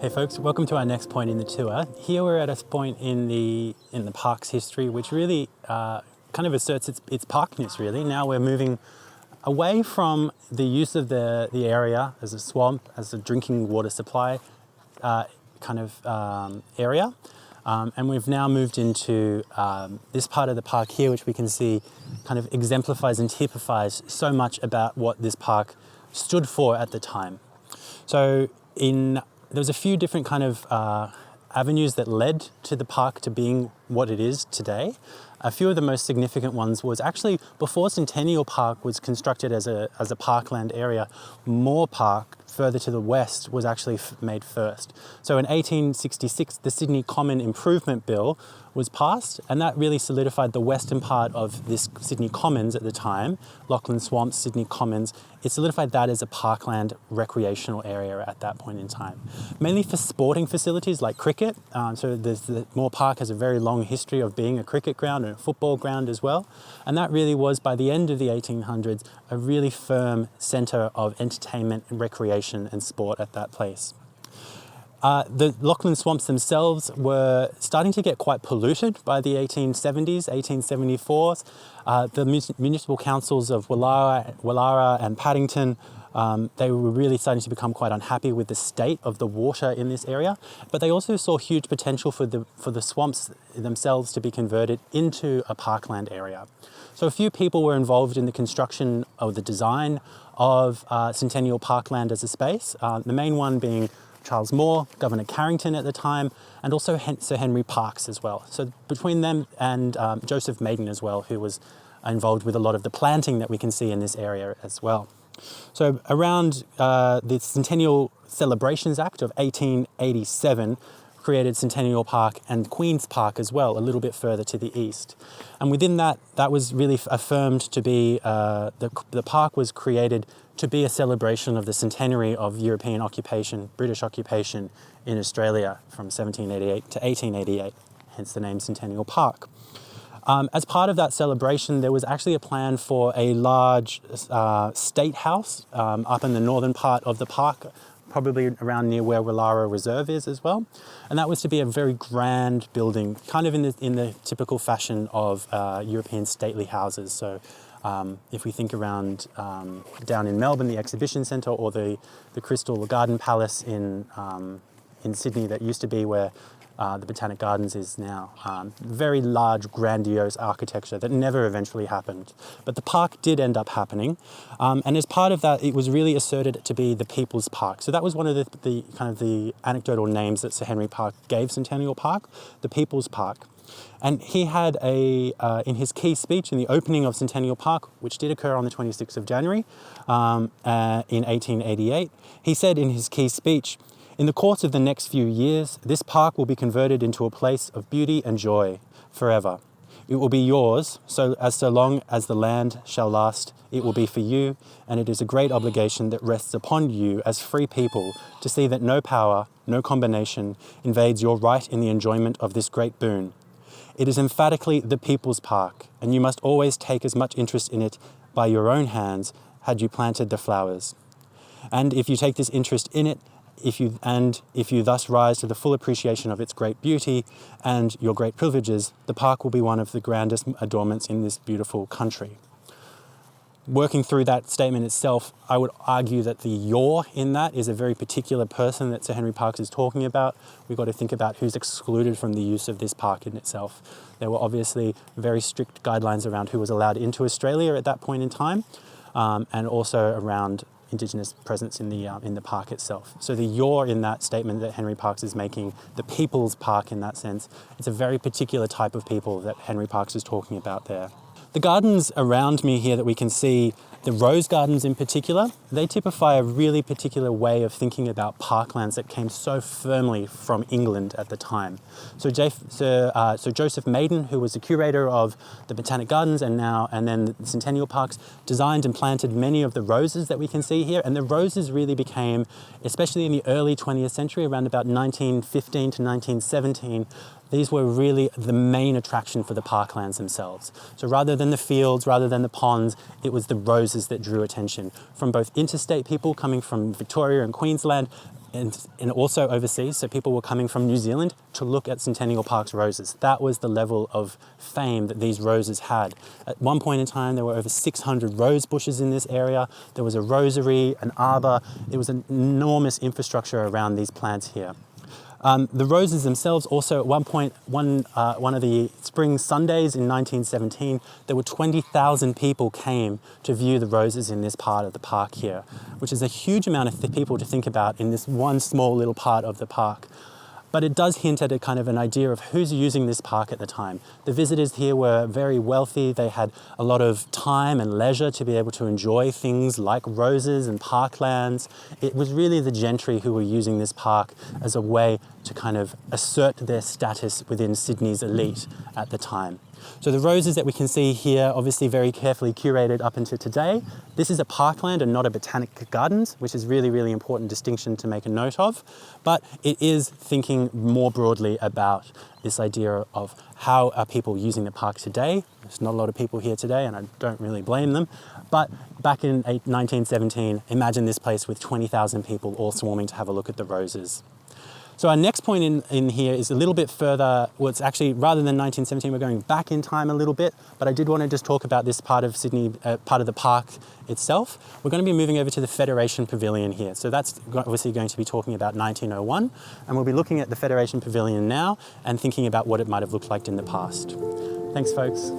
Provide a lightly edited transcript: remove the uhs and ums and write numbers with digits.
Hey folks, welcome to our next point in the tour. Here we're at a point in the park's history which really kind of asserts its parkness really. Now we're moving away from the use of the area as a swamp, as a drinking water supply area. And we've now moved into this part of the park here, which we can see kind of exemplifies and typifies so much about what this park stood for at the time. So there was a few different kind of avenues that led to the park to being what it is today. A few of the most significant ones was actually before Centennial Park was constructed as a parkland area, Moore Park further to the west was actually made first. So in 1866, the Sydney Common Improvement Bill was passed, and that really solidified the western part of this Sydney Commons at the time, Lachlan Swamps, Sydney Commons. It solidified that as a parkland recreational area at that point in time. Mainly for sporting facilities like cricket. So the Moore Park has a very long history of being a cricket ground and a football ground as well. And that really was, by the end of the 1800s, a really firm centre of entertainment and recreation and sport at that place. The Lachlan Swamps themselves were starting to get quite polluted by the 1870s, 1874s. The municipal councils of Woollahra and Paddington, they were really starting to become quite unhappy with the state of the water in this area, but they also saw huge potential for the swamps themselves to be converted into a parkland area. So a few people were involved in the construction of the design of Centennial Parkland as a space, the main one being Charles Moore, Governor Carrington at the time, and also Sir Henry Parkes as well. So between them and Joseph Maiden as well, who was involved with a lot of the planting that we can see in this area as well. So around the Centennial Celebrations Act of 1887 created Centennial Park and Queen's Park as well, a little bit further to the east. And within that was really affirmed to be, the park was created to be a celebration of the centenary of European occupation, British occupation in Australia from 1788 to 1888, hence the name Centennial Park. As part of that celebration, there was actually a plan for a large state house up in the northern part of the park, probably around near where Woollahra Reserve is as well. And that was to be a very grand building, kind of in the typical fashion of European stately houses. So if we think around down in Melbourne, the Exhibition Centre, or the Crystal Garden Palace in Sydney that used to be where the Botanic Gardens is now. Very large, grandiose architecture that never eventually happened. But the park did end up happening. And as part of that, it was really asserted to be the People's Park. So that was one of the kind of the anecdotal names that Sir Henry Parkes gave Centennial Park, the People's Park. And he had in his key speech in the opening of Centennial Park, which did occur on the 26th of January in 1888, he said in his key speech, "In the course of the next few years, this park will be converted into a place of beauty and joy forever. It will be yours, so long as the land shall last, it will be for you, and it is a great obligation that rests upon you as free people to see that no power, no combination invades your right in the enjoyment of this great boon. It is emphatically the People's Park, and you must always take as much interest in it by your own hands had you planted the flowers. And if you take this interest in it, if you thus rise to the full appreciation of its great beauty and your great privileges, the park will be one of the grandest adornments in this beautiful country." Working through that statement itself, I would argue that the "your" in that is a very particular person that Sir Henry Parkes is talking about. We've got to think about who's excluded from the use of this park in itself. There were obviously very strict guidelines around who was allowed into Australia at that point in time, and also around Indigenous presence in the park itself. So the "your" in that statement that Henry Parkes is making, the People's Park in that sense, it's a very particular type of people that Henry Parkes is talking about there. The gardens around me here that we can see, the rose gardens in particular, they typify a really particular way of thinking about parklands that came so firmly from England at the time. So Joseph Maiden, who was the curator of the Botanic Gardens and then the Centennial Parks, designed and planted many of the roses that we can see here. And the roses really became, especially in the early 20th century, around about 1915 to 1917, these were really the main attraction for the parklands themselves. So rather than the fields, rather than the ponds, it was the roses that drew attention from both interstate people coming from Victoria and Queensland, and also overseas. So people were coming from New Zealand to look at Centennial Park's roses. That was the level of fame that these roses had. At one point in time, there were over 600 rose bushes in this area. There was a rosary, an arbor. It was an enormous infrastructure around these plants here. The roses themselves also, at one point, one of the spring Sundays in 1917, there were 20,000 people came to view the roses in this part of the park here, which is a huge amount of people to think about in this one small little part of the park. But it does hint at a kind of an idea of who's using this park at the time. The visitors here were very wealthy. They had a lot of time and leisure to be able to enjoy things like roses and parklands. It was really the gentry who were using this park as a way to kind of assert their status within Sydney's elite at the time. So the roses that we can see here, obviously very carefully curated up until today. This is a parkland and not a botanic gardens, which is really, really important distinction to make a note of. But it is thinking more broadly about this idea of how are people using the park today. There's not a lot of people here today, and I don't really blame them. But back in 1917, imagine this place with 20,000 people all swarming to have a look at the roses. So our next point in here is a little bit further, well, it's actually, rather than 1917, we're going back in time a little bit, but I did want to just talk about this part of Sydney, part of the park itself. We're going to be moving over to the Federation Pavilion here. So that's obviously going to be talking about 1901, and we'll be looking at the Federation Pavilion now and thinking about what it might have looked like in the past. Thanks, folks.